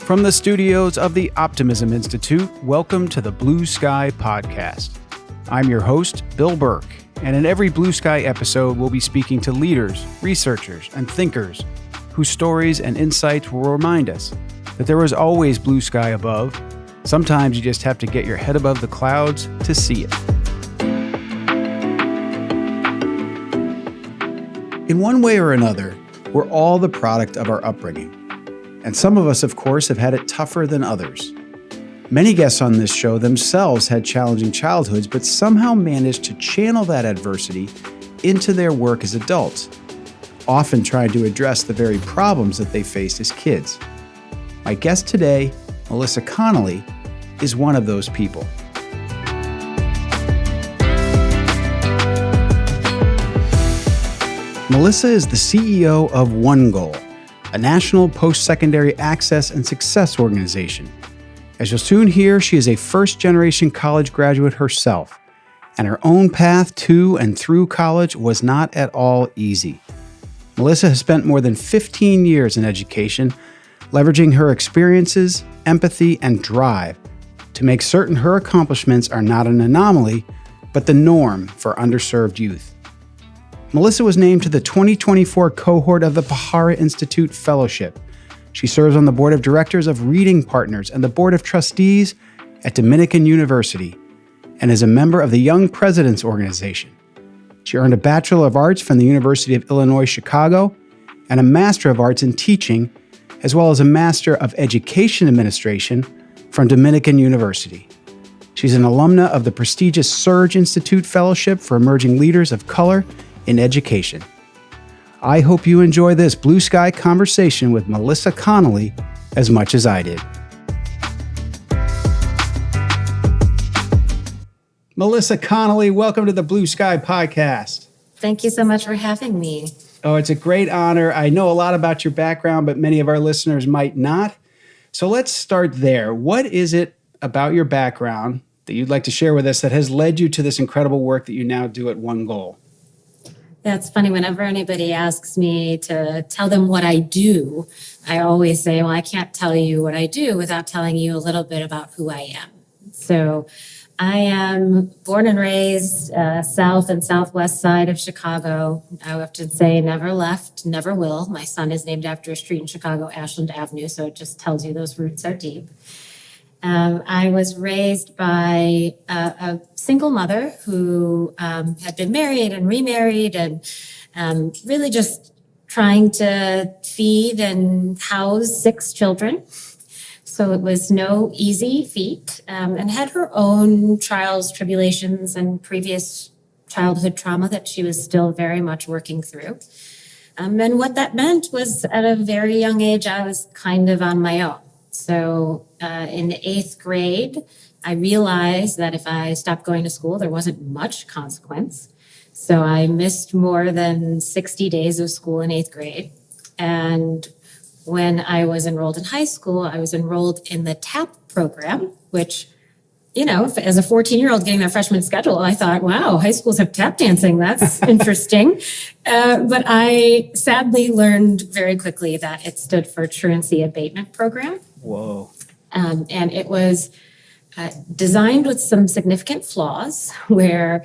From the studios of the Optimism Institute, welcome to the Blue Sky Podcast. I'm your host, Bill Burke, and in every Blue Sky episode, we'll be speaking to leaders, researchers, and thinkers whose stories and insights will remind us that there is always blue sky above. Sometimes you just have to get your head above the clouds to see it. In one way or another, we're all the product of our upbringing. And some of us, of course, have had it tougher than others. Many guests on this show themselves had challenging childhoods, but somehow managed to channel that adversity into their work as adults, often trying to address the very problems that they faced as kids. My guest today, Melissa Connelly, is one of those people. Melissa is the CEO of OneGoal, a national post-secondary access and success organization. As you'll soon hear, she is a first-generation college graduate herself, and her own path to and through college was not at all easy. Melissa has spent more than 15 years in education, leveraging her experiences, empathy, and drive to make certain her accomplishments are not an anomaly, but the norm for underserved youth. Melissa was named to the 2024 cohort of the Pahara Institute Fellowship. She serves on the board of directors of Reading Partners and the board of trustees at Dominican University and is a member of the Young Presidents Organization. She earned a Bachelor of Arts from the University of Illinois, Chicago, and a Master of Arts in Teaching, as well as a Master of Education Administration from Dominican University. She's an alumna of the prestigious Surge Institute Fellowship for Emerging Leaders of Color in Education. I hope you enjoy this blue sky conversation with Melissa Connelly as much as I did. Melissa Connelly, welcome to the Blue Sky Podcast. Thank you so much for having me. Oh, it's a great honor. I know a lot about your background, but many of our listeners might not. So let's start there. What is it about your background that you'd like to share with us that has led you to this incredible work that you now do at OneGoal? Yeah, it's funny. Whenever anybody asks me to tell them what I do, I always say, well, I can't tell you what I do without telling you a little bit about who I am. So I am born and raised south and southwest side of Chicago. I have to say never left, never will. My son is named after a street in Chicago, Ashland Avenue, so it just tells you those roots are deep. I was raised by a single mother who had been married and remarried and really just trying to feed and house 6 children. So it was no easy feat, and had her own trials, tribulations, and previous childhood trauma that she was still very much working through. And what that meant was at a very young age, I was kind of on my own. So in the 8th grade, I realized that if I stopped going to school, there wasn't much consequence. So I missed more than 60 days of school in 8th grade. And when I was enrolled in high school, I was enrolled in the TAP program, which, you know, as a 14-year-old getting their freshman schedule, I thought, wow, high schools have tap dancing. That's interesting. But I sadly learned very quickly that it stood for Truancy Abatement Program. Whoa. And it was designed with some significant flaws where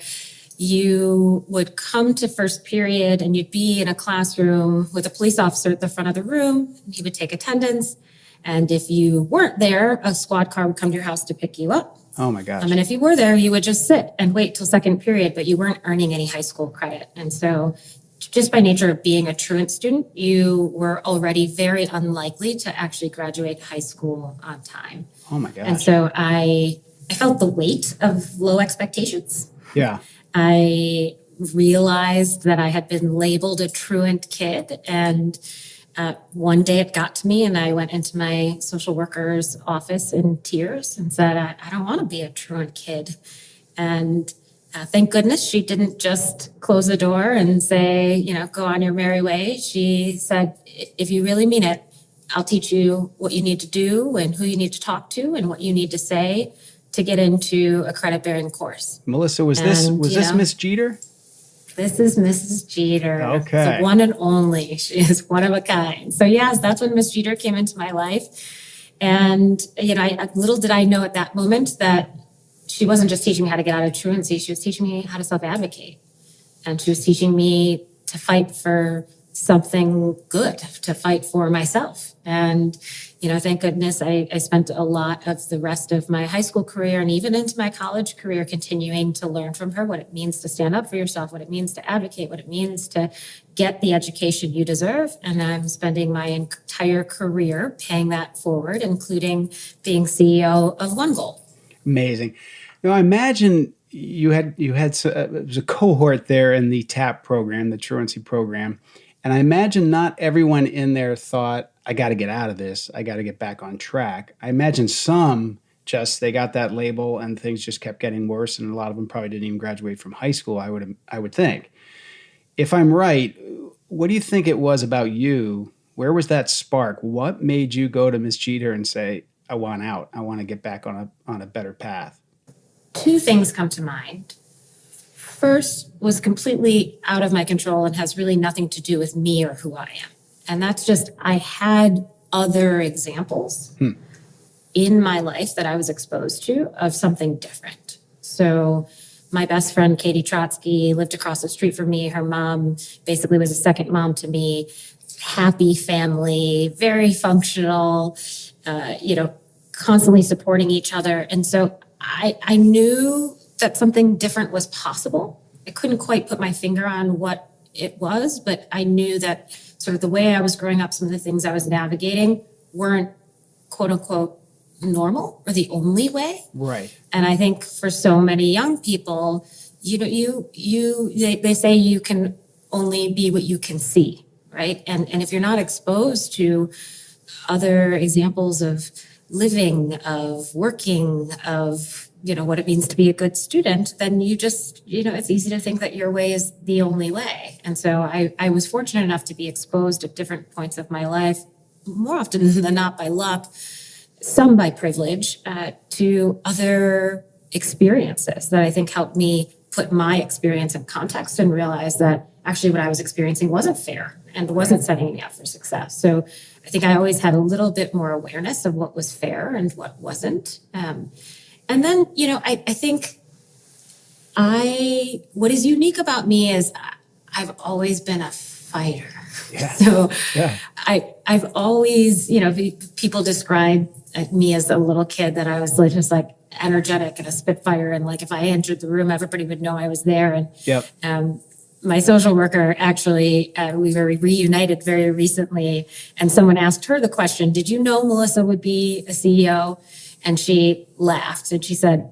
you would come to first period and you'd be in a classroom with a police officer at the front of the room. He would take attendance. And if you weren't there, a squad car would come to your house to pick you up. Oh my gosh. And if you were there, you would just sit and wait till second period, but you weren't earning any high school credit. And so just by nature of being a truant student, you were already very unlikely to actually graduate high school on time. Oh my gosh. And so I felt the weight of low expectations. Yeah. I realized that I had been labeled a truant kid, and one day it got to me, and I went into my social worker's office in tears and said, I don't want to be a truant kid. And thank goodness she didn't just close the door and say, you know, go on your merry way. She said, if you really mean it, I'll teach you what you need to do and who you need to talk to and what you need to say to get into a credit-bearing course. Melissa, was this Miss Jeter? This is Mrs. Jeter. Okay. The one and only. She is one of a kind. So yes, that's when Miss Jeter came into my life. And, little did I know at that moment that she wasn't just teaching me how to get out of truancy, she was teaching me how to self-advocate. And she was teaching me to fight for something good, to fight for myself. And, thank goodness I spent a lot of the rest of my high school career and even into my college career continuing to learn from her what it means to stand up for yourself, what it means to advocate, what it means to get the education you deserve. And I'm spending my entire career paying that forward, including being CEO of OneGoal. Amazing. Now, I imagine you had it was a cohort there in the TAP program, the truancy program. And I imagine not everyone in there thought, I got to get out of this. I got to get back on track. I imagine some they got that label and things just kept getting worse. And a lot of them probably didn't even graduate from high school, I would think. If I'm right, what do you think it was about you? Where was that spark? What made you go to Ms. Jeter and say, I want out. I want to get back on a better path? Two things come to mind. First was completely out of my control and has really nothing to do with me or who I am. And that's just, I had other examples in my life that I was exposed to of something different. So my best friend, Katie Trotsky, lived across the street from me. Her mom basically was a second mom to me. Happy family, very functional, constantly supporting each other. And so I knew that something different was possible. I couldn't quite put my finger on what it was, but I knew that sort of the way I was growing up, some of the things I was navigating weren't quote unquote normal or the only way. Right. And I think for so many young people, they say you can only be what you can see, right? And if you're not exposed to other examples of living, of working, of what it means to be a good student, then you just, it's easy to think that your way is the only way. And so I was fortunate enough to be exposed at different points of my life, more often than not by luck, some by privilege, to other experiences that I think helped me put my experience in context and realize that actually what I was experiencing wasn't fair and wasn't setting me up for success. So I think I always had a little bit more awareness of what was fair and what wasn't. And then, I think what is unique about me is I've always been a fighter. Yeah. So yeah. I've always, people describe me as a little kid that I was just like energetic and a spitfire. And like, if I entered the room, everybody would know I was there. And yep. My social worker, actually, we were reunited very recently. And someone asked her the question, did you know Melissa would be a CEO? And she laughed and she said,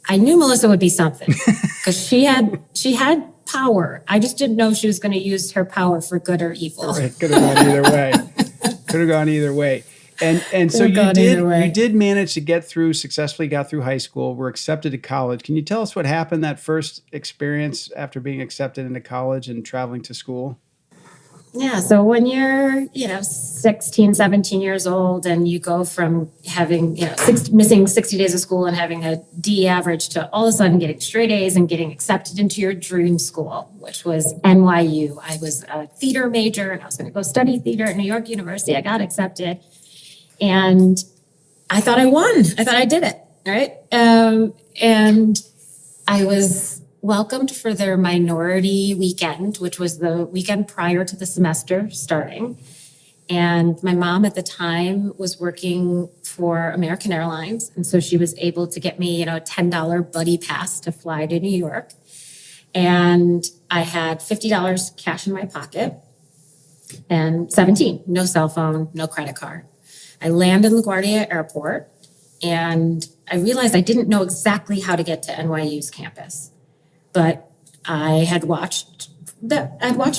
I knew Melissa would be something because she had power. I just didn't know she was going to use her power for good or evil. It could have gone either way. Could have gone either way. And so you did manage to successfully got through high school, were accepted to college. Can you tell us what happened that first experience after being accepted into college and traveling to school? Yeah. So when you're, 16, 17 years old and you go from having, missing 60 days of school and having a D average to all of a sudden getting straight A's and getting accepted into your dream school, which was NYU. I was a theater major and I was going to go study theater at New York University. I got accepted and I thought I won. I thought I did it. Right. And I was welcomed for their minority weekend, which was the weekend prior to the semester starting. And my mom at the time was working for American Airlines. And so she was able to get me, a $10 buddy pass to fly to New York. And I had $50 cash in my pocket and 17, no cell phone, no credit card. I landed in LaGuardia Airport and I realized I didn't know exactly how to get to NYU's campus. But I had watched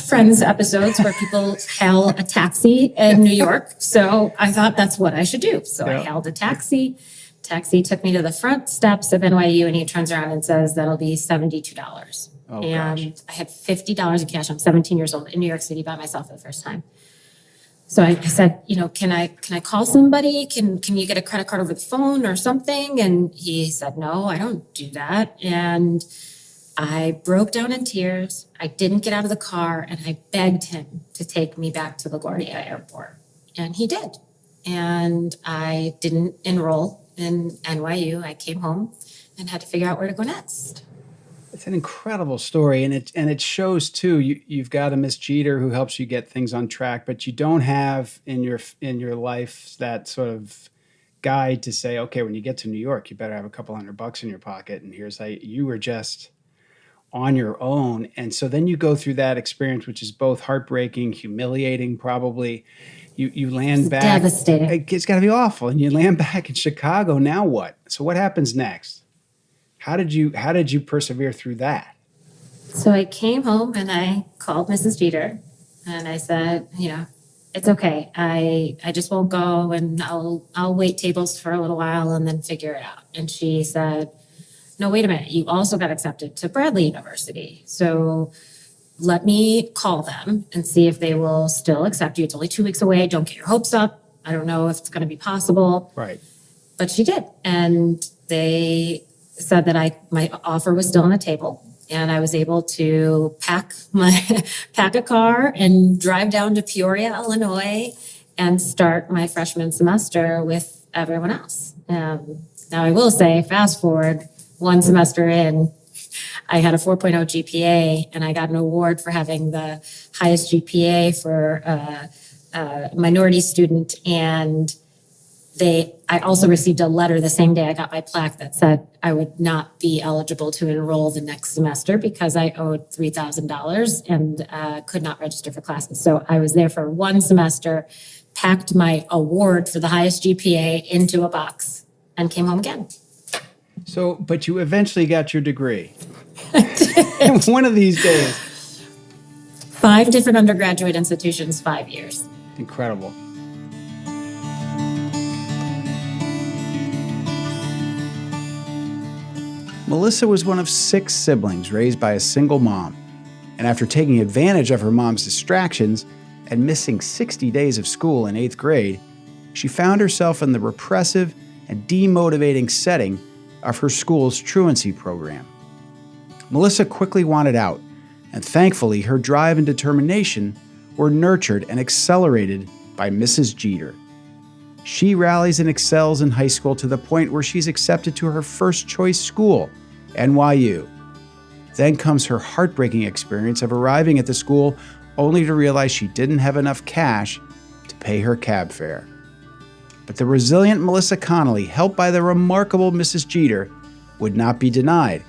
Friends episodes where people hail a taxi in New York. So I thought that's what I should do. So I hailed a taxi. Taxi took me to the front steps of NYU and he turns around and says, that'll be $72. Oh, and gosh. I had $50 in cash. I'm 17 years old in New York City by myself for the first time. So I said, can I call somebody? Can you get a credit card over the phone or something? And he said, no, I don't do that. And I broke down in tears. I didn't get out of the car and I begged him to take me back to LaGuardia Airport. And he did. and I didn't enroll in NYU. I came home and had to figure out where to go next. It's an incredible story, and it shows too. You've got a Miss Jeter who helps you get things on track, but you don't have in your life that sort of guide to say, okay, when you get to New York, you better have a couple $100 in your pocket, and here's how you were just on your own. And so then you go through that experience, which is both heartbreaking, humiliating, probably. You land back. Devastating. It's got to be awful, and you land back in Chicago. Now what? So what happens next? How did you persevere through that? So I came home and I called Mrs. Jeter and I said, it's okay. I just won't go, and I'll wait tables for a little while and then figure it out. And she said, no, wait a minute. You also got accepted to Bradley University. So let me call them and see if they will still accept you. It's only 2 weeks away. Don't get your hopes up. I don't know if it's going to be possible. Right. But she did. And they said that my offer was still on the table, and I was able to pack a car and drive down to Peoria, Illinois, and start my freshman semester with everyone else. Now I will say, fast forward one semester in, I had a 4.0 GPA, and I got an award for having the highest GPA for a minority student. And I also received a letter the same day I got my plaque that said I would not be eligible to enroll the next semester because I owed $3,000 and could not register for classes. So I was there for one semester, packed my award for the highest GPA into a box, and came home again. So, but you eventually got your degree. One of these days. 5 different undergraduate institutions, 5 years. Incredible. Melissa was one of 6 siblings raised by a single mom. And after taking advantage of her mom's distractions and missing 60 days of school in 8th grade, she found herself in the repressive and demotivating setting of her school's truancy program. Melissa quickly wanted out, and thankfully her drive and determination were nurtured and accelerated by Mrs. Jeter. She rallies and excels in high school to the point where she's accepted to her first choice school, NYU. Then comes her heartbreaking experience of arriving at the school only to realize she didn't have enough cash to pay her cab fare. But the resilient Melissa Connelly, helped by the remarkable Mrs. Jeter, would not be denied,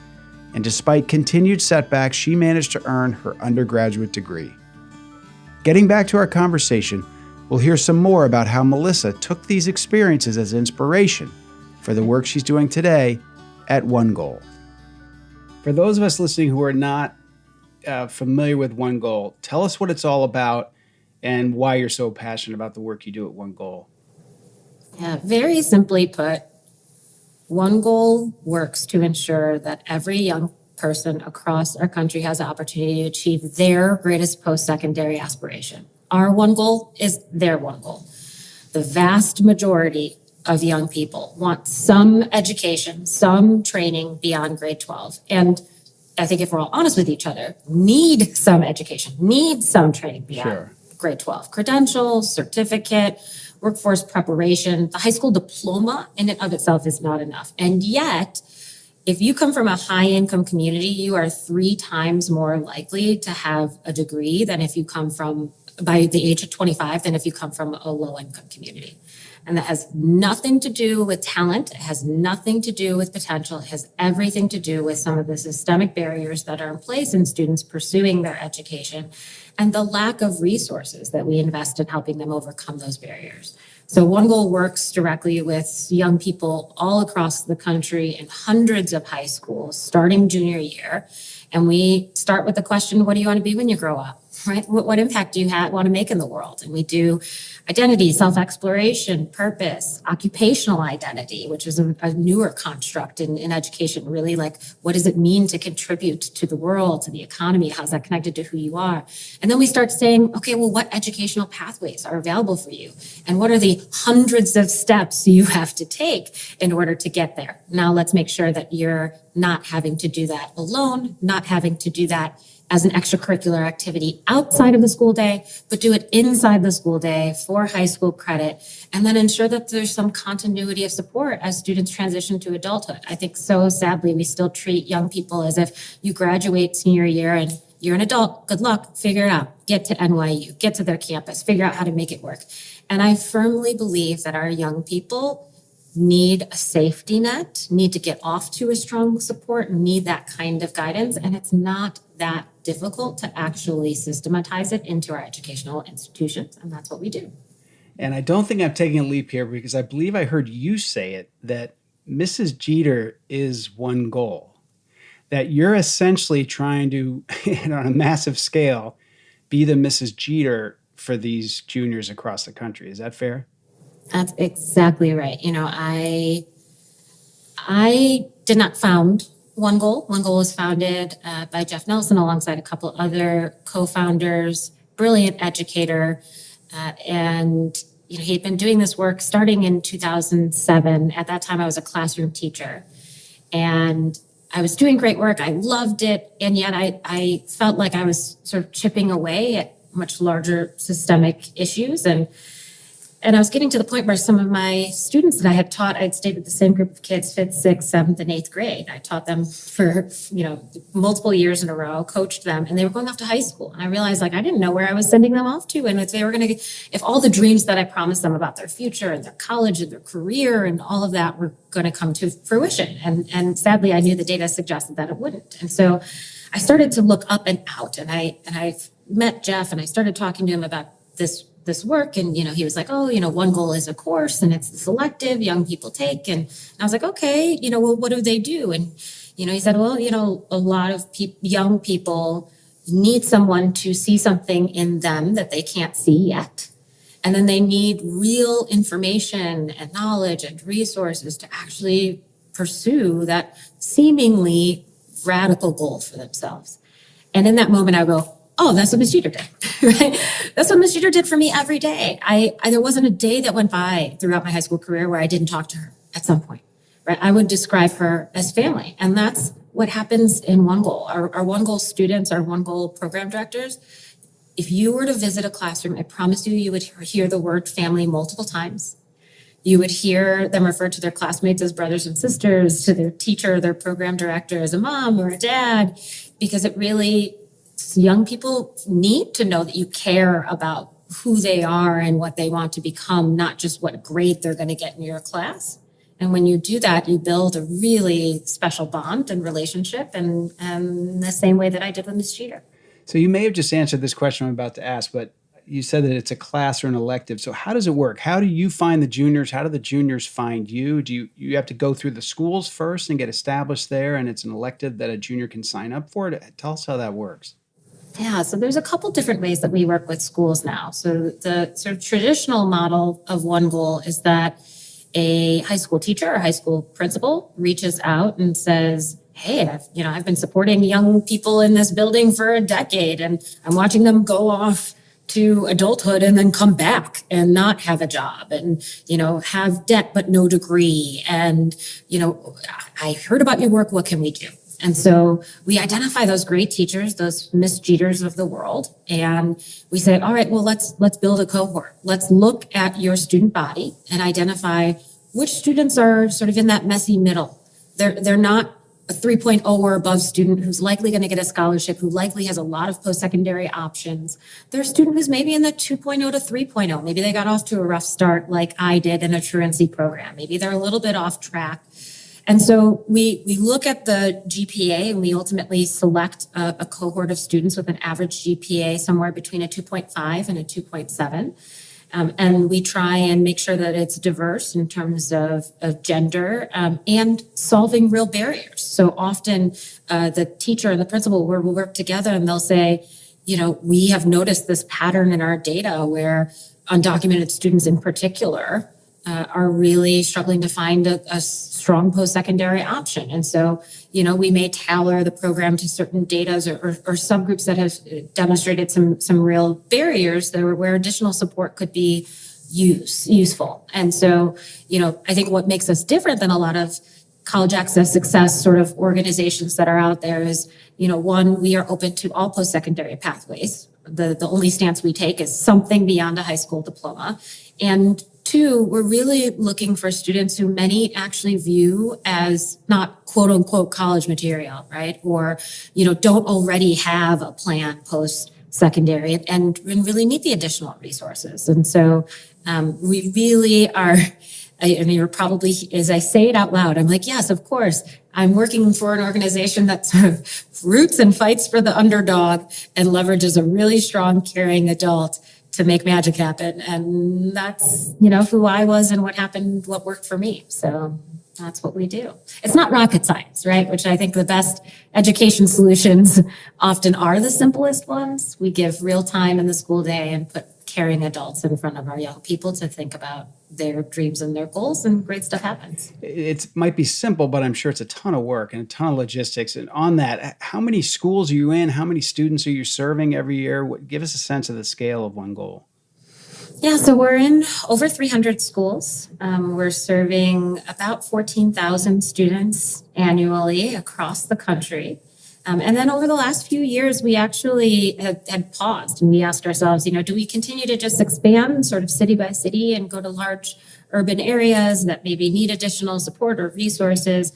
and despite continued setbacks, she managed to earn her undergraduate degree. Getting back to our conversation, we'll hear some more about how Melissa took these experiences as inspiration for the work she's doing today at OneGoal. For those of us listening who are not familiar with OneGoal, tell us what it's all about and why you're so passionate about the work you do at OneGoal. Yeah, very simply put, OneGoal works to ensure that every young person across our country has the opportunity to achieve their greatest post-secondary aspiration. Our one goal is their one goal. The vast majority of young people want some education, some training beyond grade 12. And I think if we're all honest with each other, need some education, need some training beyond grade 12. Credentials, certificate, workforce preparation. The high school diploma in and of itself is not enough. And yet, if you come from a high income community, you are 3 times more likely to have a degree than if you come from, by the age of 25, than if you come from a low income community. And that has nothing to do with talent. It has nothing to do with potential. It has everything to do with some of the systemic barriers that are in place in students pursuing their education and the lack of resources that we invest in helping them overcome those barriers. So OneGoal works directly with young people all across the country in hundreds of high schools starting junior year. And we start with the question, what do you want to be when you grow up, right? What impact do you want to make in the world? And we do identity, self-exploration, purpose, occupational identity, which is a newer construct in education, really like, what does it mean to contribute to the world, to the economy? How's that connected to who you are? And then we start saying, okay, well, what educational pathways are available for you? And what are the hundreds of steps you have to take in order to get there? Now let's make sure that you're not having to do that alone, not having to do that as an extracurricular activity outside of the school day, but do it inside the school day for high school credit, and then ensure that there's some continuity of support as students transition to adulthood. I think so sadly, we still treat young people as if you graduate senior year and you're an adult, good luck, figure it out, get to NYU, get to their campus, figure out how to make it work. And I firmly believe that our young people need a safety net, need to get off to a strong support, need that kind of guidance. And it's not that difficult to actually systematize it into our educational institutions. And that's what we do. And I don't think I'm taking a leap here because I believe I heard you say it, that Mrs. Jeter is OneGoal, that you're essentially trying to, on a massive scale, be the Mrs. Jeter for these juniors across the country. Is that fair? That's exactly right. I did not found OneGoal. OneGoal was founded by Jeff Nelson alongside a couple other co-founders, brilliant educator. And he'd been doing this work starting in 2007. At that time, I was a classroom teacher. And I was doing great work. I loved it. And yet I felt like I was sort of chipping away at much larger systemic issues. And I was getting to the point where some of my students that I had taught, I'd stayed with the same group of kids, 5th, 6th, 7th, and 8th grade. I taught them for, multiple years in a row, coached them, and they were going off to high school. And I realized I didn't know where I was sending them off to. And if all the dreams that I promised them about their future and their college and their career and all of that were going to come to fruition. And sadly, I knew the data suggested that it wouldn't. And so I started to look up and out, and I met Jeff, and I started talking to him about this work. And, he was like, OneGoal is a course and it's selective, young people take. And I was like, okay, well, what do they do? And, he said, well, a lot of young people need someone to see something in them that they can't see yet. And then they need real information and knowledge and resources to actually pursue that seemingly radical goal for themselves. And in that moment, I go, oh, that's what Miss Jeter did, right? That's what Miss Jeter did for me every day. There wasn't a day that went by throughout my high school career where I didn't talk to her at some point, right? I would describe her as family. And that's what happens in OneGoal. Our OneGoal students, our OneGoal program directors, if you were to visit a classroom, I promise you would hear the word family multiple times. You would hear them refer to their classmates as brothers and sisters, to their teacher, their program director as a mom or a dad, because young people need to know that you care about who they are and what they want to become, not just what grade they're going to get in your class. And when you do that, you build a really special bond and relationship, and the same way that I did with Ms. Jeter. So you may have just answered this question I'm about to ask, but you said that it's a class or an elective. So how does it work? How do you find the juniors? How do the juniors find you? Do you have to go through the schools first and get established there, and it's an elective that a junior can sign up for? Tell us how that works. Yeah, so there's a couple different ways that we work with schools now. So the sort of traditional model of OneGoal is that a high school teacher or high school principal reaches out and says, hey, I've been supporting young people in this building for a decade, and I'm watching them go off to adulthood and then come back and not have a job and, have debt but no degree. And, I heard about your work. What can we do? And so we identify those great teachers, those Miss Jeters of the world, and we say, all right, well, let's build a cohort. Let's look at your student body and identify which students are sort of in that messy middle. They're not a 3.0 or above student who's likely going to get a scholarship, who likely has a lot of postsecondary options. They're a student who's maybe in the 2.0 to 3.0. Maybe they got off to a rough start like I did in a truancy program. Maybe they're a little bit off track. And so we look at the GPA, and we ultimately select a cohort of students with an average GPA somewhere between a 2.5 and a 2.7. And we try and make sure that it's diverse in terms of gender and solving real barriers. So often the teacher and the principal will work together, and they'll say, we have noticed this pattern in our data where undocumented students in particular are really struggling to find a strong post-secondary option. And so, we may tailor the program to certain data or subgroups that have demonstrated some real barriers where additional support could be useful. And so, I think what makes us different than a lot of college access success sort of organizations that are out there is, one, we are open to all post-secondary pathways. The only stance we take is something beyond a high school diploma. And two, we're really looking for students who many actually view as not quote unquote college material, right? Or, don't already have a plan post-secondary and really need the additional resources. And so we really are, you're probably, as I say it out loud, I'm like, yes, of course, I'm working for an organization that sort of roots and fights for the underdog and leverages a really strong, caring adult to make magic happen. And that's, who I was and what worked for me. So that's what we do. It's not rocket science, right? Which I think the best education solutions often are the simplest ones. We give real time in the school day and put caring adults in front of our young people to think about their dreams and their goals, and great stuff happens. It might be simple, but I'm sure it's a ton of work and a ton of logistics. And on that, how many schools are you in? How many students are you serving every year? Give us a sense of the scale of OneGoal. Yeah, so we're in over 300 schools. We're serving about 14,000 students annually across the country. And then over the last few years, we actually had paused and we asked ourselves, do we continue to just expand sort of city by city and go to large urban areas that maybe need additional support or resources?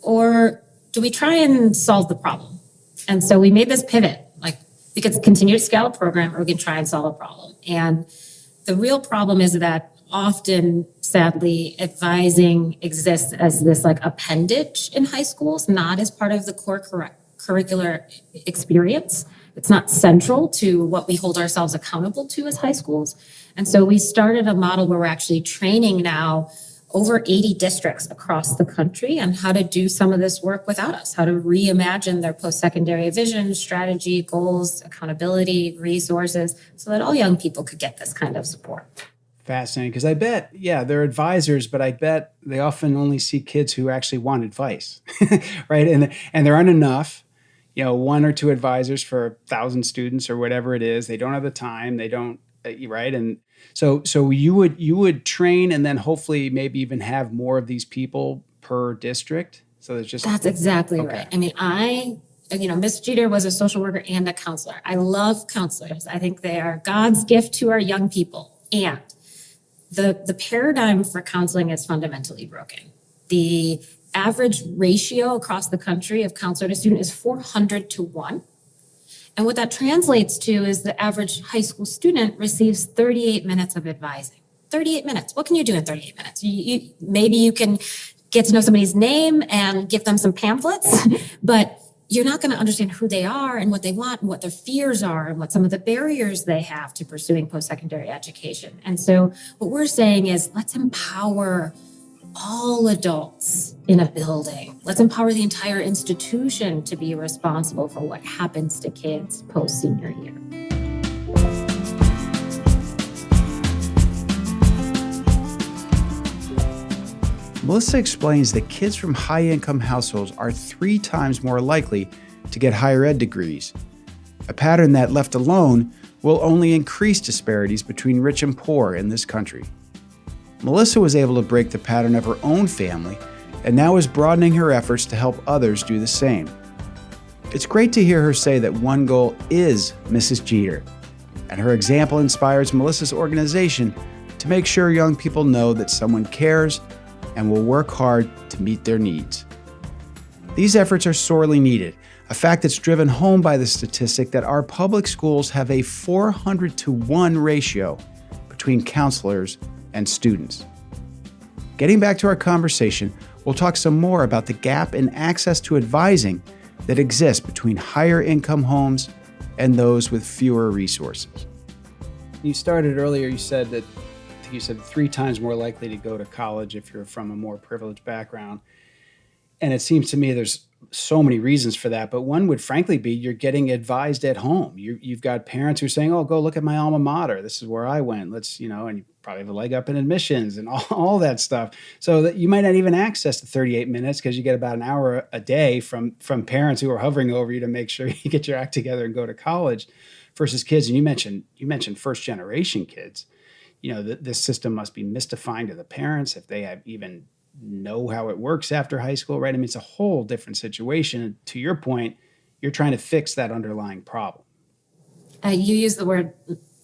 Or do we try and solve the problem? And so we made this pivot, like we could continue to scale a program or we can try and solve a problem. And the real problem is that often, sadly, advising exists as this like appendage in high schools, not as part of the core curricular experience. It's not central to what we hold ourselves accountable to as high schools. And so we started a model where we're actually training now over 80 districts across the country on how to do some of this work without us, how to reimagine their post-secondary vision, strategy, goals, accountability, resources, so that all young people could get this kind of support. Fascinating, because I bet, they're advisors, but I bet they often only see kids who actually want advice, right? And there aren't enough, one or two advisors for 1,000 students or whatever it is. They don't have the time. They don't, right? And so you would train and then hopefully maybe even have more of these people per district. So that's exactly right. I mean, Miss Jeter was a social worker and a counselor. I love counselors. I think they are God's gift to our young people. And the paradigm for counseling is fundamentally broken. The average ratio across the country of counselor to student is 400 to 1. And what that translates to is the average high school student receives 38 minutes of advising. 38 minutes. What can you do in 38 minutes? Maybe you can get to know somebody's name and give them some pamphlets, but you're not going to understand who they are and what they want and what their fears are and what some of the barriers they have to pursuing post-secondary education. And so what we're saying is let's empower all adults in a building. Let's empower the entire institution to be responsible for what happens to kids post-senior year. Melissa explains that kids from high-income households are 3 times more likely to get higher ed degrees, a pattern that, left alone, will only increase disparities between rich and poor in this country. Melissa was able to break the pattern of her own family and now is broadening her efforts to help others do the same. It's great to hear her say that OneGoal is Mrs. Jeter, and her example inspires Melissa's organization to make sure young people know that someone cares and will work hard to meet their needs. These efforts are sorely needed, a fact that's driven home by the statistic that our public schools have a 400 to 1 ratio between counselors and students. Getting back to our conversation, we'll talk some more about the gap in access to advising that exists between higher income homes and those with fewer resources. You started earlier, you said 3 times more likely to go to college if you're from a more privileged background. And it seems to me there's so many reasons for that, but one would frankly be you're getting advised at home. You've got parents who are saying, oh, go look at my alma mater. This is where I went. Let's, and you probably have a leg up in admissions and all that stuff. So that you might not even access the 38 minutes because you get about an hour a day from parents who are hovering over you to make sure you get your act together and go to college versus kids. And you mentioned first generation kids. This system must be mystifying to the parents if they have even know how it works after high school, right? I mean, it's a whole different situation. To your point, you're trying to fix that underlying problem. You use the word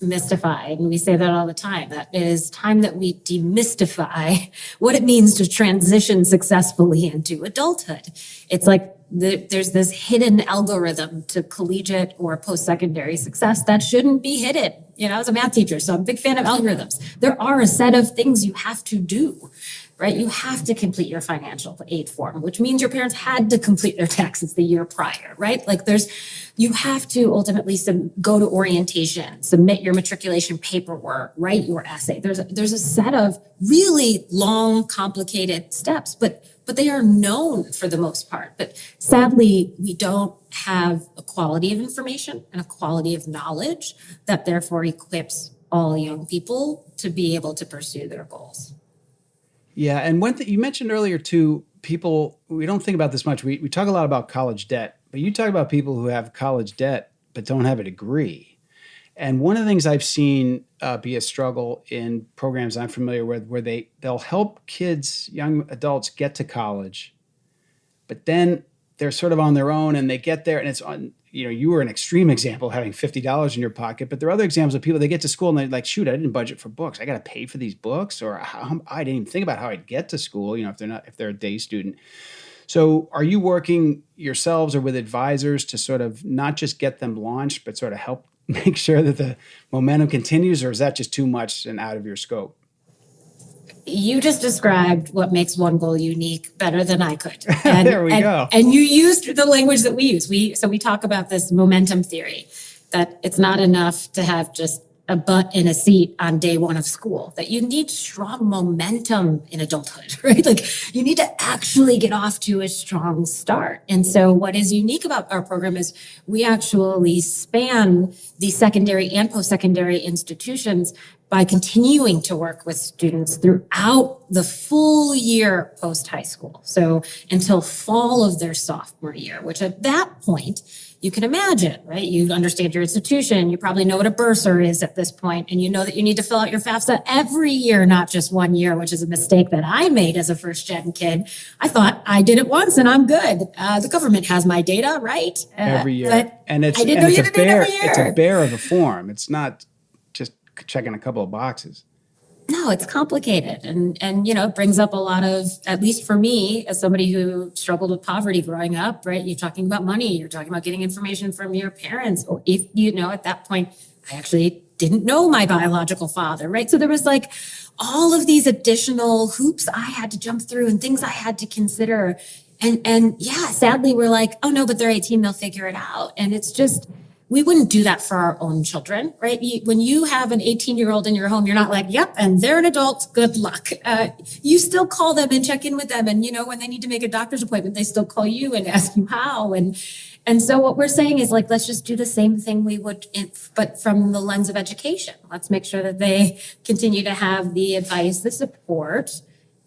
mystify, and we say that all the time. That it is time that we demystify what it means to transition successfully into adulthood. It's like there's this hidden algorithm to collegiate or post-secondary success that shouldn't be hidden. You know, I was a math teacher, so I'm a big fan of algorithms. There are a set of things you have to do, right? You have to complete your financial aid form, which means your parents had to complete their taxes the year prior, right? Like you have to ultimately go to orientation, submit your matriculation paperwork, write your essay. There's a set of really long, complicated steps, but they are known for the most part. But sadly, we don't have a quality of information and a quality of knowledge that therefore equips all young people to be able to pursue their goals. Yeah, and one thing you mentioned earlier too, people, we don't think about this much. We talk a lot about college debt, but you talk about people who have college debt but don't have a degree. And one of the things I've seen be a struggle in programs I'm familiar with, where they'll help kids, young adults, get to college, but then they're sort of on their own and they get there and it's on, you were an extreme example of having $50 in your pocket, but there are other examples of people, they get to school and they're like, shoot, I didn't budget for books. I got to pay for these books, or I didn't even think about how I'd get to school, if they're a day student. So are you working yourselves or with advisors to sort of not just get them launched, but sort of help make sure that the momentum continues, or is that just too much and out of your scope? You just described what makes OneGoal unique better than I could. And, there we go. And you used the language that we use. So we talk about this momentum theory, that it's not enough to have just a butt in a seat on day one of school, that you need strong momentum in adulthood, right? Like you need to actually get off to a strong start. And so what is unique about our program is we actually span the secondary and post-secondary institutions by continuing to work with students throughout the full year post-high school. So until fall of their sophomore year, which at that point, you can imagine, right? You understand your institution. You probably know what a bursar is at this point, and you know that you need to fill out your FAFSA every year, not just 1 year, which is a mistake that I made as a first-gen kid. I thought I did it once and I'm good. The government has my data, right? Every year. But and it's a bear of a form. It's not just checking a couple of boxes. No, it's complicated. And it brings up a lot of, at least for me, as somebody who struggled with poverty growing up, right? You're talking about money, you're talking about getting information from your parents. Or if, at that point, I actually didn't know my biological father, right? So there was like all of these additional hoops I had to jump through and things I had to consider. And yeah, sadly, we're like, oh no, but they're 18, they'll figure it out. And it's just, we wouldn't do that for our own children, right? When you have an 18-year-old in your home, you're not like, yep, and they're an adult, good luck. You still call them and check in with them. And, when they need to make a doctor's appointment, they still call you and ask you how. And so what we're saying is like, let's just do the same thing we would, but from the lens of education. Let's make sure that they continue to have the advice, the support,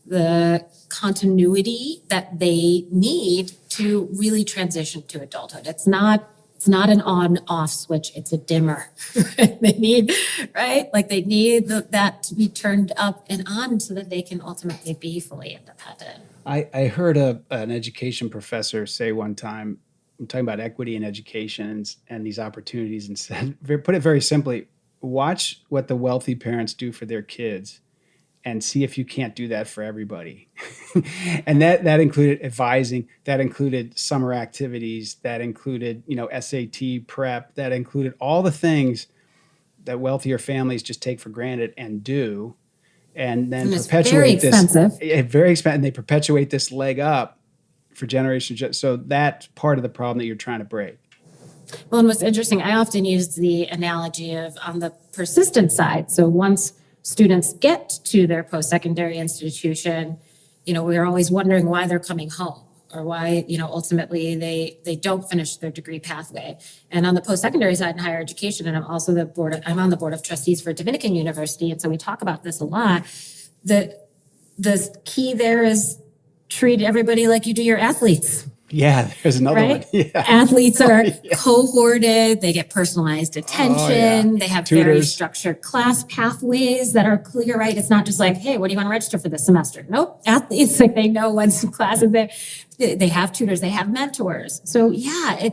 the continuity that they need to really transition to adulthood. It's not an on-off switch, it's a dimmer. They need, right? Like they need that to be turned up and on so that they can ultimately be fully independent. I heard an education professor say one time, I'm talking about equity in education and these opportunities, and said, put it very simply, watch what the wealthy parents do for their kids and see if you can't do that for everybody. And that included advising, that included summer activities, that included, SAT prep, that included all the things that wealthier families just take for granted and do, and then perpetuate this. Very expensive. And they perpetuate this leg up for generations. So that's part of the problem that you're trying to break. Well, and what's interesting, I often use the analogy of on the persistent side. So once students get to their post-secondary institution, we're always wondering why they're coming home or why, ultimately they don't finish their degree pathway. And on the post-secondary side in higher education, and I'm also I'm on the board of trustees for Dominican University. And so we talk about this a lot. The key there is treat everybody like you do your athletes, Yeah, there's another one. right? Yeah. Athletes are cohorted, they get personalized attention, they have very Tutors. structured class pathways that are clear, right? It's not just like, hey, what do you want to register for this semester? Nope. Athletes, like they know what classes they have tutors, they have mentors. So yeah,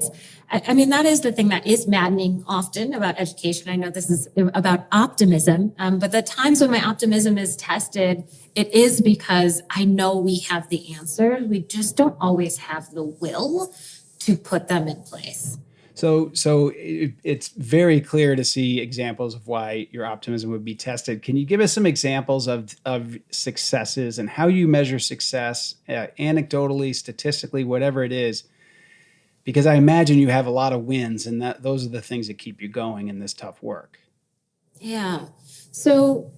I mean, that is the thing that is maddening often about education. I know this is about optimism, but the times when my optimism is tested, it is because I know we have the answer. We just don't always have the will to put them in place. So it's very clear to see examples of why your optimism would be tested. Can you give us some examples of successes and how you measure success, anecdotally, statistically, whatever it is? Because I imagine you have a lot of wins, and those are the things that keep you going in this tough work. Yeah. So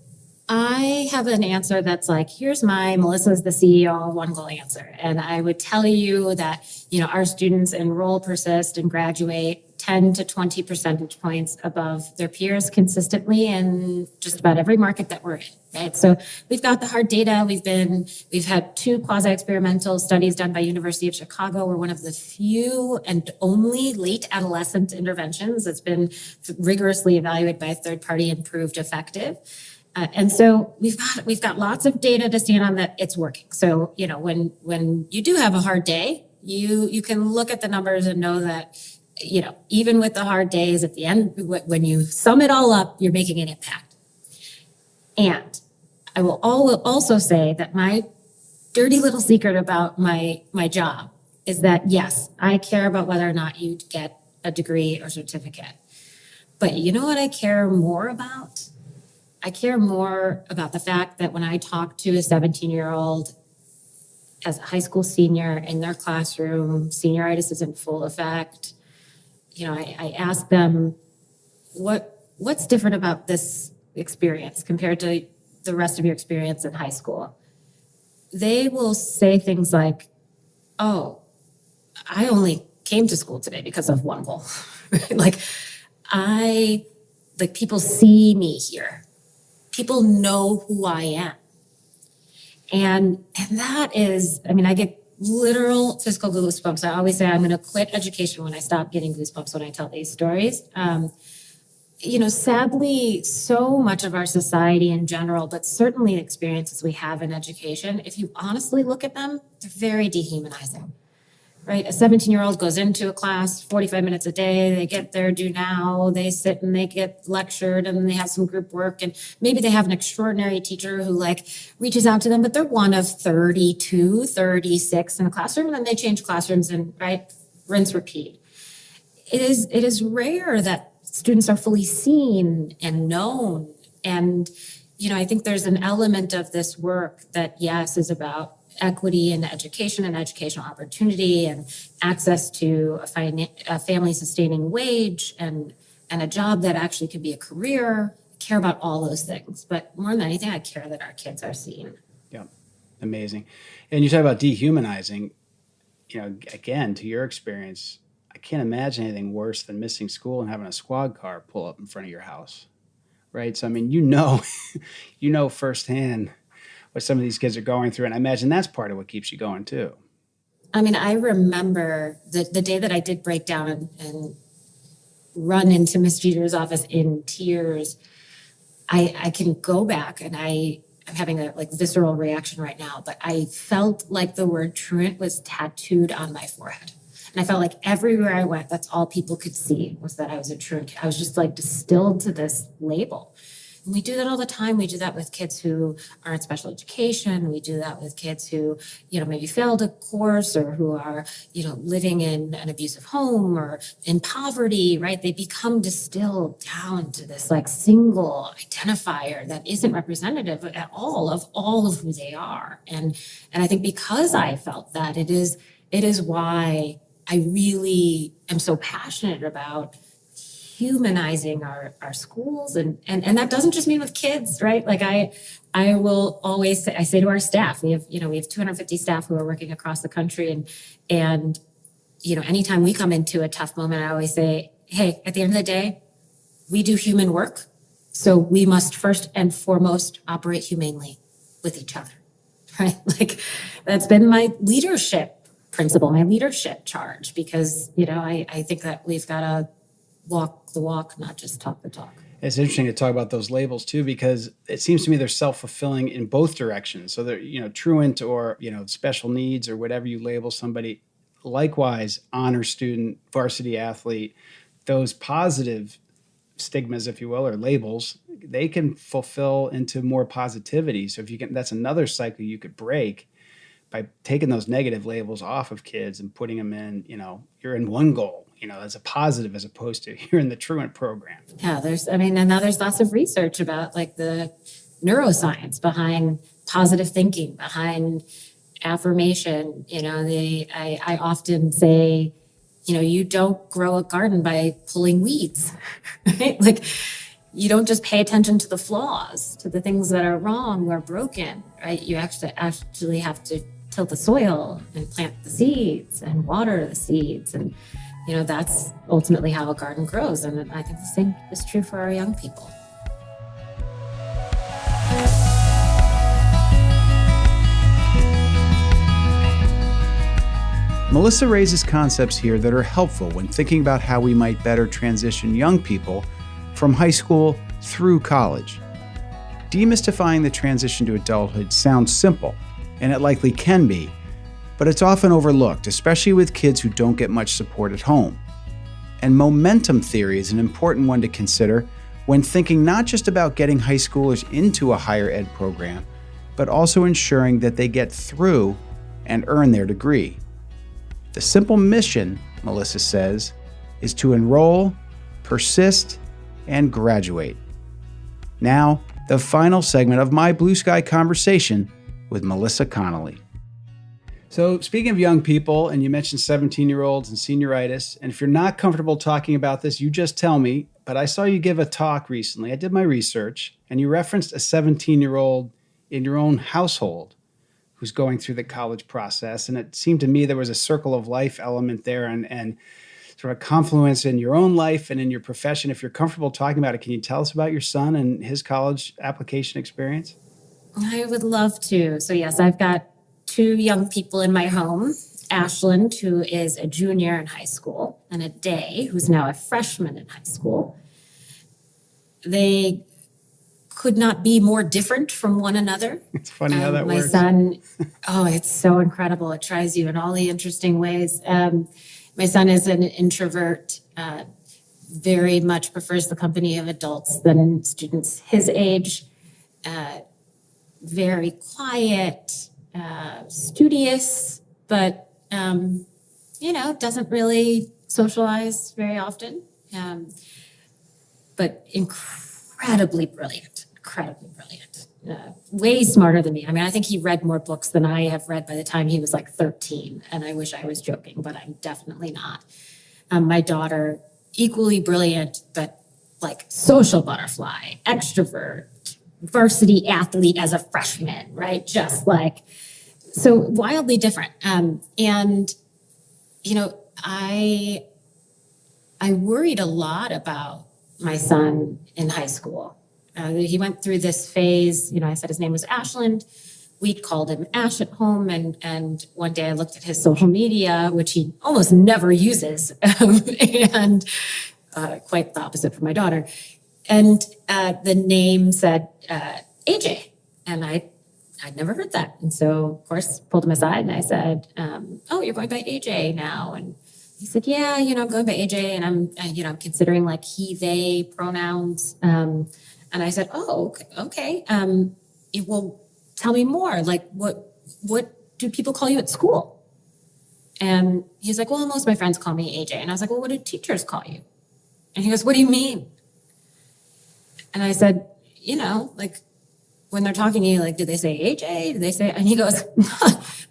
I have an answer that's like, here's Melissa's the CEO of OneGoal answer. And I would tell you that, our students enroll, persist, and graduate 10 to 20 percentage points above their peers consistently in just about every market that we're in, right? So we've got the hard data. We've had 2 quasi-experimental studies done by University of Chicago. We're one of the few and only late adolescent interventions that's been rigorously evaluated by a third party and proved effective. And so we've got lots of data to stand on that it's working. So, when you do have a hard day, you can look at the numbers and know that, even with the hard days at the end, when you sum it all up, you're making an impact. And I will also say that my dirty little secret about my job is that, yes, I care about whether or not you get a degree or certificate. But you know what I care more about? I care more about the fact that when I talk to a 17-year-old as a high school senior in their classroom, senioritis is in full effect. I ask them, what's different about this experience compared to the rest of your experience in high school? They will say things like, oh, I only came to school today because of OneGoal. People see me here. People know who I am. And that is, I get literal physical goosebumps. I always say I'm going to quit education when I stop getting goosebumps when I tell these stories. Sadly, so much of our society in general, but certainly the experiences we have in education, if you honestly look at them, they're very dehumanizing. Right? A 17-year-old goes into a class 45 minutes a day. They get their due now. They sit and they get lectured and they have some group work. And maybe they have an extraordinary teacher who reaches out to them, but they're one of 32, 36 in a classroom. And then they change classrooms and rinse, repeat. It is rare that students are fully seen and known. And, I think there's an element of this work that, yes, is about equity in education and educational opportunity and access to a family sustaining wage and a job that actually could be a career. I care about all those things, but more than anything, I care that our kids are seen. Yeah, amazing. And you talk about dehumanizing, again, to your experience, I can't imagine anything worse than missing school and having a squad car pull up in front of your house, right? So, you know firsthand what some of these kids are going through. And I imagine that's part of what keeps you going too. I remember the day that I did break down and run into Miss Jeter's office in tears. I can go back and I'm having a visceral reaction right now, but I felt like the word truant was tattooed on my forehead. And I felt like everywhere I went, that's all people could see was that I was a truant. I was just distilled to this label. And we do that all the time. We do that with kids who are in special education. We do that with kids who, maybe failed a course or who are, living in an abusive home or in poverty, right? They become distilled down to this single identifier that isn't representative at all of who they are. And I think because I felt that, it is why I really am so passionate about humanizing our schools. And that doesn't just mean with kids, right? I will always say, I say to our staff, we have 250 staff who are working across the country. And anytime we come into a tough moment, I always say, hey, at the end of the day, we do human work. So we must first and foremost operate humanely with each other, right? That's been my leadership principal, my leadership charge, because, I think that we've got to walk the walk, not just talk the talk. It's interesting to talk about those labels too, because it seems to me they're self-fulfilling in both directions. So they're, truant or, special needs or whatever you label somebody. Likewise, honor student, varsity athlete, those positive stigmas, if you will, or labels, they can fulfill into more positivity. So if you can, that's another cycle you could break by taking those negative labels off of kids and putting them in, you're in OneGoal, as a positive, as opposed to you're in the Truant program. Yeah, and now there's lots of research about like the neuroscience behind positive thinking, behind affirmation. I often say, you don't grow a garden by pulling weeds, right? Like, you don't just pay attention to the flaws, to the things that are wrong or broken, right? You actually have to till the soil and plant the seeds and water the seeds. And, that's ultimately how a garden grows. And I think the same is true for our young people. Melissa raises concepts here that are helpful when thinking about how we might better transition young people from high school through college. Demystifying the transition to adulthood sounds simple, and it likely can be, but it's often overlooked, especially with kids who don't get much support at home. And momentum theory is an important one to consider when thinking not just about getting high schoolers into a higher ed program, but also ensuring that they get through and earn their degree. The simple mission, Melissa says, is to enroll, persist, and graduate. Now, the final segment of my Blue Sky conversation with Melissa Connelly. So speaking of young people, and you mentioned 17-year-olds and senioritis, and if you're not comfortable talking about this, you just tell me, but I saw you give a talk recently. I did my research, and you referenced a 17-year-old in your own household who's going through the college process. And it seemed to me there was a circle of life element there and sort of a confluence in your own life and in your profession. If you're comfortable talking about it, can you tell us about your son and his college application experience? I would love to. So yes, I've got 2 young people in my home, Ashland, who is a junior in high school, and a Day, who's now a freshman in high school. They could not be more different from one another. It's funny how that works. My son, it's so incredible. It tries you in all the interesting ways. My son is an introvert, very much prefers the company of adults than students his age, very quiet, studious, but, doesn't really socialize very often, but incredibly brilliant. Way smarter than me. I mean, I think he read more books than I have read by the time he was like 13. And I wish I was joking, but I'm definitely not. My daughter, equally brilliant, but like social butterfly, extrovert, varsity athlete as a freshman, right? Just like, so wildly different. I worried a lot about my son in high school. He went through this phase, I said his name was Ashland. We called him Ash at home. And one day I looked at his social media, which he almost never uses, and quite the opposite for my daughter. And the name said AJ. And I'd never heard that. And so, of course, pulled him aside and I said, you're going by AJ now. And he said, yeah, I'm going by AJ and I'm considering like he, they pronouns. And I said, okay. Well, tell me more. Like, what do people call you at school? And he's like, well, most of my friends call me AJ. And I was like, well, what do teachers call you? And he goes, what do you mean? And I said, like when they're talking to you, like, do they say AJ? Do they say, and he goes,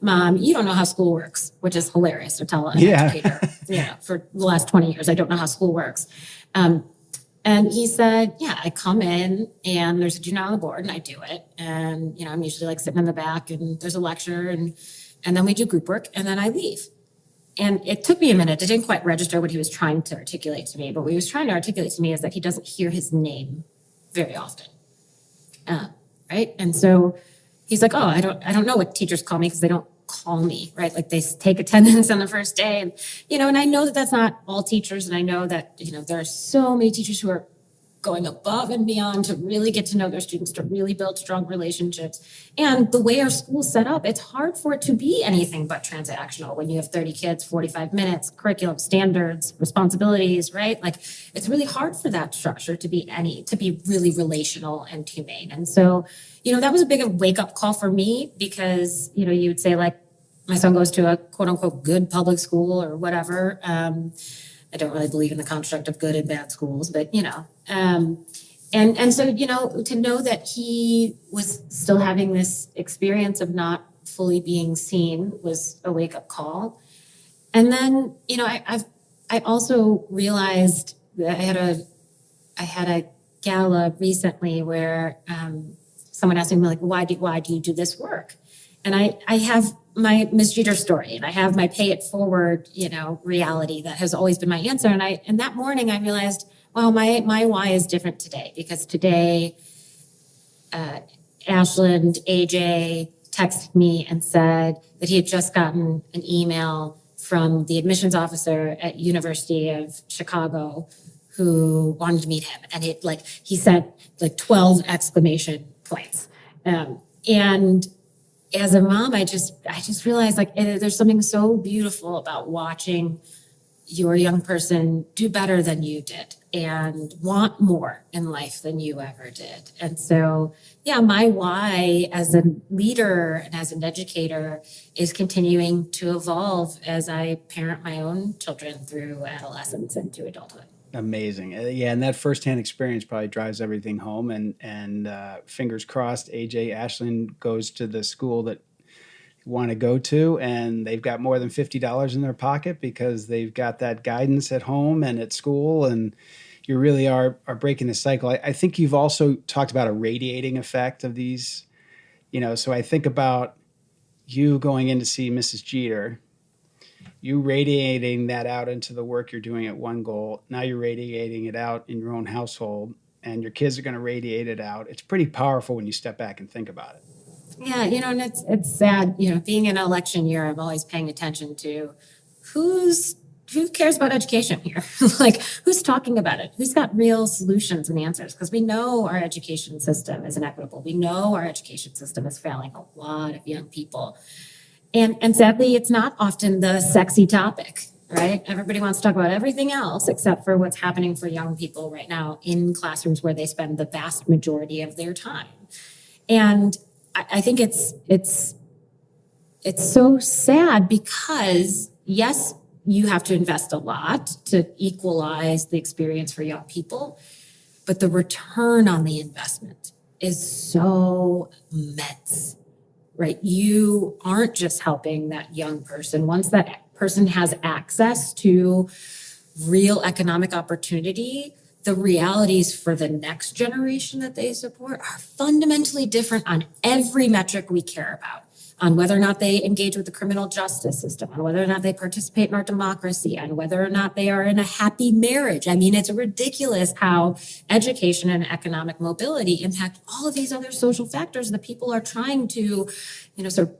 Mom, you don't know how school works, which is hilarious to tell an educator. For the last 20 years, I don't know how school works. And he said, yeah, I come in and there's a junior on the board and I do it. And, I'm usually like sitting in the back and there's a lecture and then we do group work and then I leave. And it took me a minute. It didn't quite register what he was trying to articulate to me. But what he was trying to articulate to me is that he doesn't hear his name very often. Right. And so he's like, I don't know what teachers call me because they don't call me, right? Like they take attendance on the first day and, and I know that that's not all teachers. And I know that, there are so many teachers who are going above and beyond to really get to know their students, to really build strong relationships. And the way our school's set up, it's hard for it to be anything but transactional when you have 30 kids, 45 minutes, curriculum, standards, responsibilities, right? Like it's really hard for that structure to be really relational and humane. And so, that was a big wake up call for me because, you would say like, my son goes to a quote unquote good public school or whatever. I don't really believe in the construct of good and bad schools, but and so to know that he was still having this experience of not fully being seen was a wake up call. And then I also realized that I had a gala recently where someone asked me like, why do you do this work? And I have my Ms. Jeter story and I have my pay it forward, reality that has always been my answer. And that morning I realized, wow, my why is different today because today Ashland, AJ texted me and said that he had just gotten an email from the admissions officer at University of Chicago who wanted to meet him. And he sent 12 exclamation points. And as a mom, I just realized there's something so beautiful about watching your young person do better than you did and want more in life than you ever did. And so, my why as a leader and as an educator is continuing to evolve as I parent my own children through adolescence and to adulthood. Amazing. And that firsthand experience probably drives everything home. And fingers crossed, AJ Ashland goes to the school that you want to go to, and they've got more than $50 in their pocket because they've got that guidance at home and at school, and you really are breaking the cycle. I think you've also talked about a radiating effect of these, so I think about you going in to see Mrs. Jeter, you radiating that out into the work you're doing at OneGoal. Now you're radiating it out in your own household, and your kids are going to radiate it out. It's pretty powerful when you step back and think about it. Yeah, and it's sad, being in an election year, I'm always paying attention to who cares about education here? Like, who's talking about it? Who's got real solutions and answers? Because we know our education system is inequitable. We know our education system is failing a lot of young people. And sadly, it's not often the sexy topic, right? Everybody wants to talk about everything else except for what's happening for young people right now in classrooms where they spend the vast majority of their time. And I think it's so sad because, yes, you have to invest a lot to equalize the experience for young people, but the return on the investment is so immense. Right? You aren't just helping that young person. Once that person has access to real economic opportunity, the realities for the next generation that they support are fundamentally different on every metric we care about, on whether or not they engage with the criminal justice system, on whether or not they participate in our democracy, on whether or not they are in a happy marriage. I mean, it's ridiculous how education and economic mobility impact all of these other social factors that people are trying to, sort of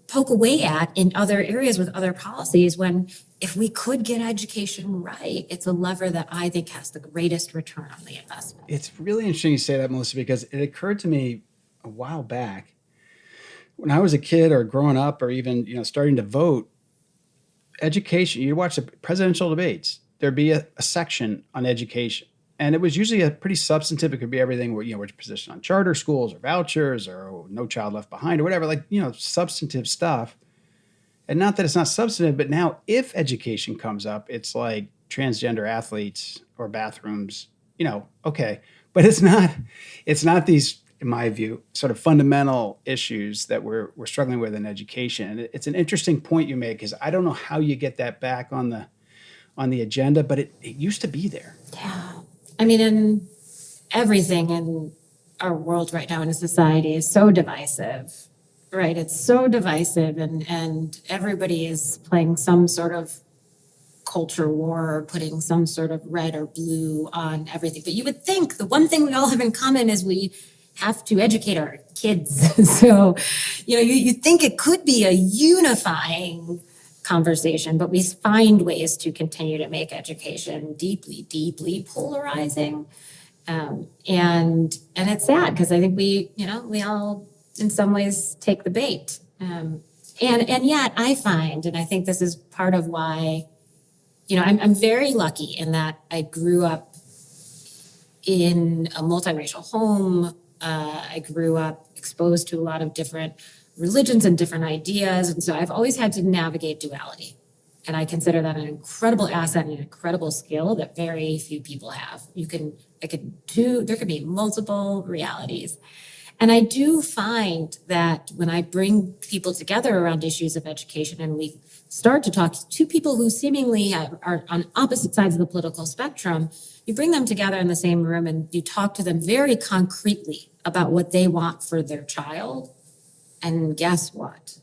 poke away at in other areas with other policies, when if we could get education right, it's a lever that I think has the greatest return on the investment. It's really interesting you say that, Melissa, because it occurred to me a while back when I was a kid or growing up or even, starting to vote, education, you watch the presidential debates, there'd be a section on education. And it was usually a pretty substantive. It could be everything where, what's your position on charter schools or vouchers or No Child Left Behind or whatever, substantive stuff. And not that it's not substantive, but now if education comes up, it's like transgender athletes or bathrooms, okay. But it's not these, in my view, sort of fundamental issues that we're struggling with in education. And it's an interesting point you make, because I don't know how you get that back on the agenda, but it used to be there. Yeah. I mean, in everything in our world right now in a society is so divisive, right? It's so divisive, and everybody is playing some sort of culture war or putting some sort of red or blue on everything. But you would think the one thing we all have in common is we have to educate our kids. So, you think it could be a unifying conversation, but we find ways to continue to make education deeply, deeply polarizing. And it's sad because I think we all in some ways take the bait. And yet I find, and I think this is part of why, I'm very lucky in that I grew up in a multiracial home. I grew up exposed to a lot of different religions and different ideas. And so I've always had to navigate duality. And I consider that an incredible asset and an incredible skill that very few people have. There could be multiple realities. And I do find that when I bring people together around issues of education and we start to talk to people who seemingly are on opposite sides of the political spectrum, you bring them together in the same room and you talk to them very concretely about what they want for their child. And guess what?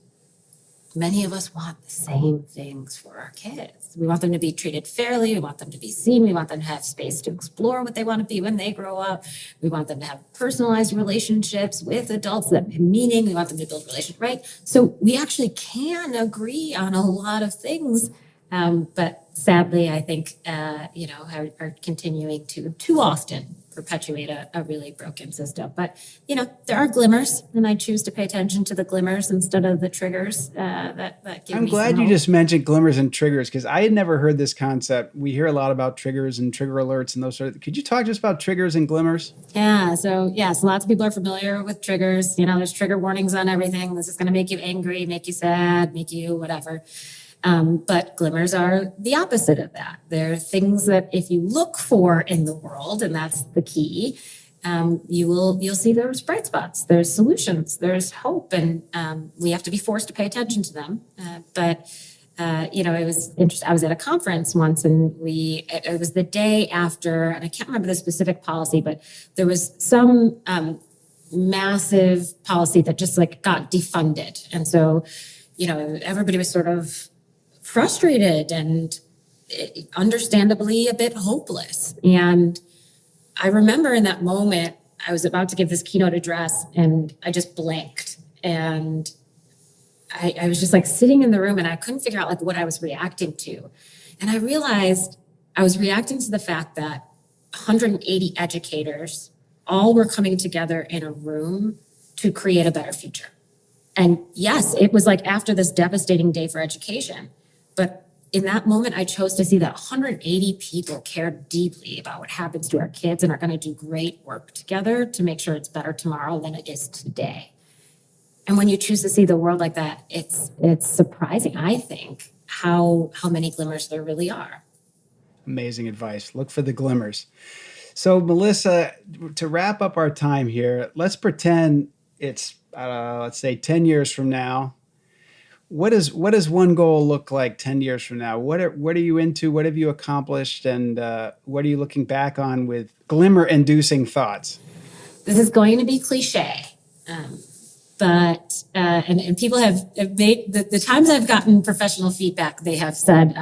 Many of us want the same things for our kids. We want them to be treated fairly. We want them to be seen. We want them to have space to explore what they want to be when they grow up. We want them to have personalized relationships with adults that have meaning. We want them to build relationships, right? So we actually can agree on a lot of things. But sadly, I think, are continuing to too often perpetuate a really broken system. But, there are glimmers, and I choose to pay attention to the glimmers instead of the triggers that give I'm me glad some you hope. just mentioned glimmers and triggers because I had never heard this concept. We hear a lot about triggers and trigger alerts and those sort of. Could you talk just about triggers and glimmers? Yeah. So yes, lots of people are familiar with triggers. There's trigger warnings on everything. This is going to make you angry, make you sad, make you whatever. But glimmers are the opposite of that. They're things that if you look for in the world, and that's the key, you'll see there's bright spots, there's solutions, there's hope, and we have to be forced to pay attention to them. It was interesting. I was at a conference once, and it was the day after, and I can't remember the specific policy, but there was some massive policy that just got defunded, and so everybody was sort of frustrated and understandably a bit hopeless. And I remember in that moment, I was about to give this keynote address and I just blanked. And I was just sitting in the room and I couldn't figure out what I was reacting to. And I realized I was reacting to the fact that 180 educators all were coming together in a room to create a better future. And yes, it was after this devastating day for education. But in that moment, I chose to see that 180 people care deeply about what happens to our kids and are going to do great work together to make sure it's better tomorrow than it is today. And when you choose to see the world like that, it's surprising, I think, how many glimmers there really are. Amazing advice. Look for the glimmers. So, Melissa, to wrap up our time here, let's pretend it's, let's say 10 years from now. What does OneGoal look like 10 years from now? What are you into? What have you accomplished? And what are you looking back on with glimmer-inducing thoughts? This is going to be cliche, but people have made the times I've gotten professional feedback. They have said,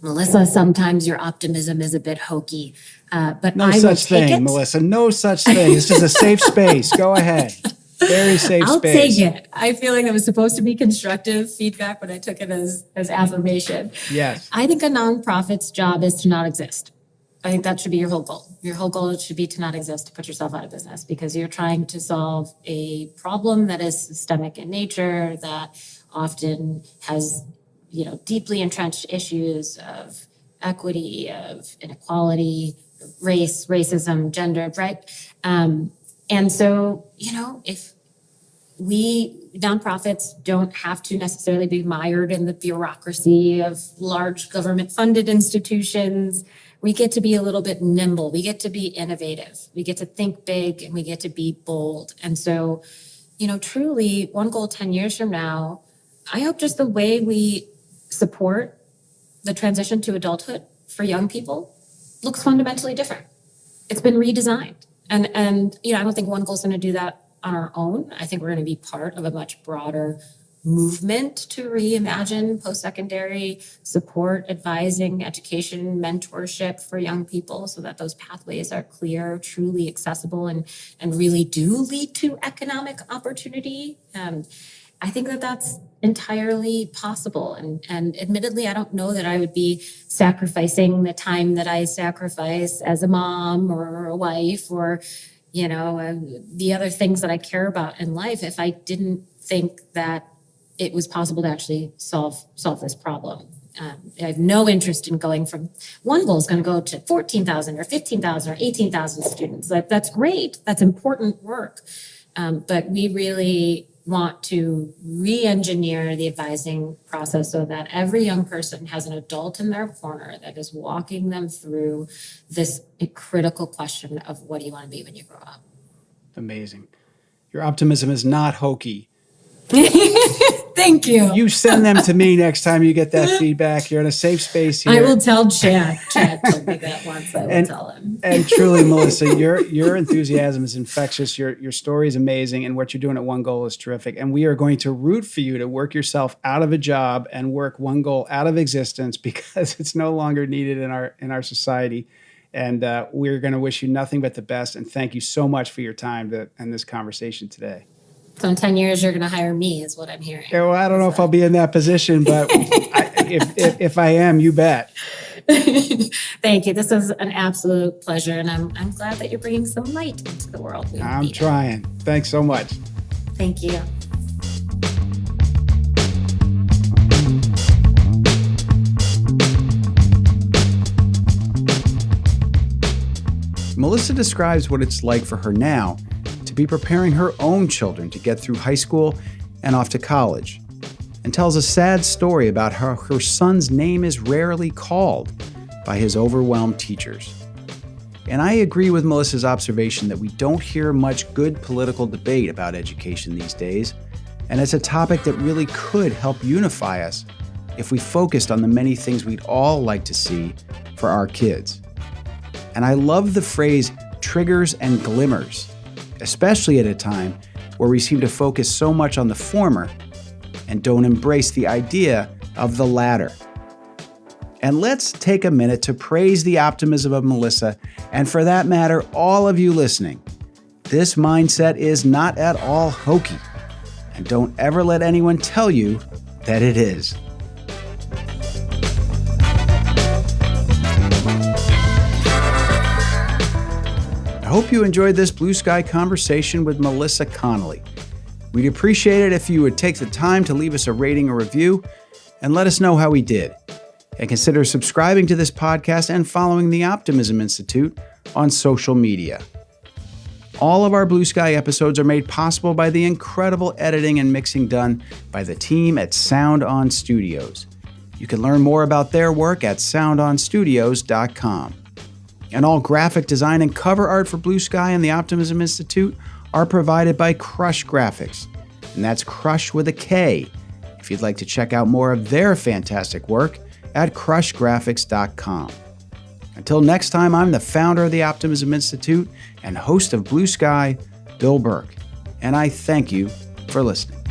Melissa, sometimes your optimism is a bit hokey. But no such thing, Melissa. No such thing. This is a safe space. Go ahead. Very safe I'll space. take it. I feel like it was supposed to be constructive feedback, but I took it as affirmation. Yes. I think a nonprofit's job is to not exist. I think that should be your whole goal. Your whole goal should be to not exist, to put yourself out of business, because you're trying to solve a problem that is systemic in nature, that often has, deeply entrenched issues of equity, of inequality, racism, gender, right? And so, if nonprofits don't have to necessarily be mired in the bureaucracy of large government funded institutions, we get to be a little bit nimble. We get to be innovative. We get to think big and we get to be bold. And so, truly, OneGoal 10 years from now, I hope just the way we support the transition to adulthood for young people looks fundamentally different. It's been redesigned. And I don't think OneGoal is going to do that on our own. I think we're going to be part of a much broader movement to reimagine post-secondary support, advising, education, mentorship for young people so that those pathways are clear, truly accessible, and really do lead to economic opportunity. I think that that's entirely possible. And admittedly, I don't know that I would be sacrificing the time that I sacrifice as a mom or a wife or, the other things that I care about in life if I didn't think that it was possible to actually solve this problem. I have no interest in going from OneGoal is going to go to 14,000 or 15,000 or 18,000 students. That's great. That's important work. But we really want to re-engineer the advising process so that every young person has an adult in their corner that is walking them through this critical question of what do you want to be when you grow up. Amazing. Your optimism is not hokey. Thank you. You send them to me next time you get that feedback. You're in a safe space here. I will tell Chad. Chad told me that once. I will tell him. And truly, Melissa, your enthusiasm is infectious. Your story is amazing, and what you're doing at OneGoal is terrific. And we are going to root for you to work yourself out of a job and work OneGoal out of existence because it's no longer needed in our society. And we're going to wish you nothing but the best. And thank you so much for your time and this conversation today. So in 10 years, you're going to hire me is what I'm hearing. Yeah, well, I don't know if I'll be in that position, but if I am, you bet. Thank you. This is an absolute pleasure. And I'm glad that you're bringing some light into the world. I'm trying. Thanks so much. Thank you. Melissa describes what it's like for her now to be preparing her own children to get through high school and off to college, and tells a sad story about how her son's name is rarely called by his overwhelmed teachers. And I agree with Melissa's observation that we don't hear much good political debate about education these days, and it's a topic that really could help unify us if we focused on the many things we'd all like to see for our kids. And I love the phrase triggers and glimmers, especially at a time where we seem to focus so much on the former and don't embrace the idea of the latter. And let's take a minute to praise the optimism of Melissa, and for that matter, all of you listening. This mindset is not at all hokey, and don't ever let anyone tell you that it is. I hope you enjoyed this Blue Sky conversation with Melissa Connelly. We'd appreciate it if you would take the time to leave us a rating or review and let us know how we did. And consider subscribing to this podcast and following the Optimism Institute on social media. All of our Blue Sky episodes are made possible by the incredible editing and mixing done by the team at Sound On Studios. You can learn more about their work at soundonstudios.com. And all graphic design and cover art for Blue Sky and the Optimism Institute are provided by Crush Graphics. And that's Crush with a K. If you'd like to check out more of their fantastic work at crushgraphics.com. Until next time, I'm the founder of the Optimism Institute and host of Blue Sky, Bill Burke. And I thank you for listening.